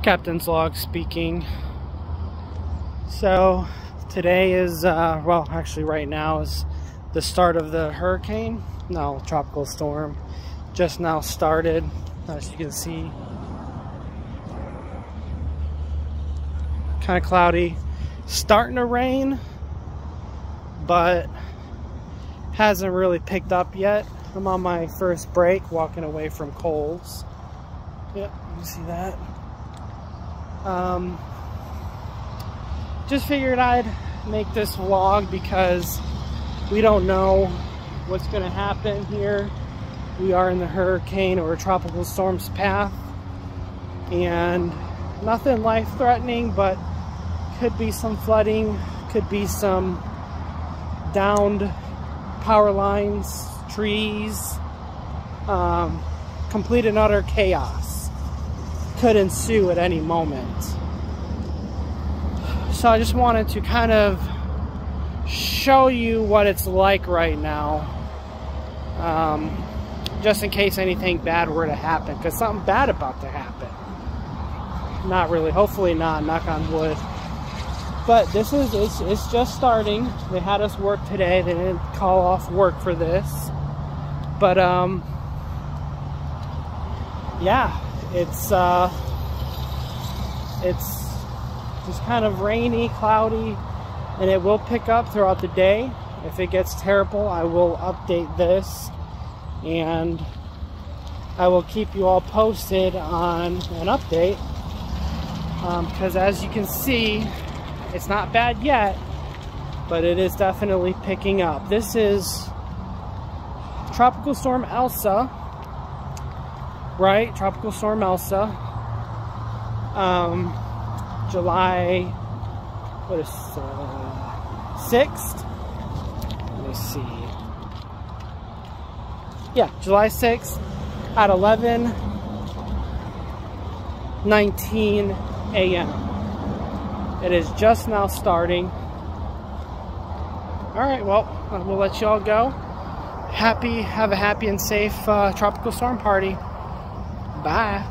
Captain's log speaking. So today is well, actually right now is the start of the hurricane. No, tropical storm just now started, as you can see. Kind of cloudy, starting to rain, but hasn't really picked up yet. I'm on my first break, walking away from Kohl's. Yep, you can see that. Just figured I'd make this vlog because we don't know what's going to happen here. We are in the hurricane or tropical storm's path, and nothing life-threatening, but could be some flooding, could be some downed power lines, trees, complete and utter chaos could ensue at any moment. So I just wanted to kind of show you what it's like right now, just in case anything bad were to happen, because something bad about to happen. Not really, hopefully not, knock on wood. But this is, it's just starting. They had us work today. They didn't call off work for this. But yeah, it's just kind of rainy, cloudy, and it will pick up throughout the day. If it gets terrible, I will update this, and I will keep you all posted on an update, because as you can see, it's not bad yet, but it is definitely picking up. This is Tropical Storm Elsa, right? Tropical Storm Elsa. July, what is 6th? Let me see. Yeah, July 6th at 11:19 a.m. It is just now starting. Alright, well, we'll let you all go. Have a happy and safe tropical storm party. Bye.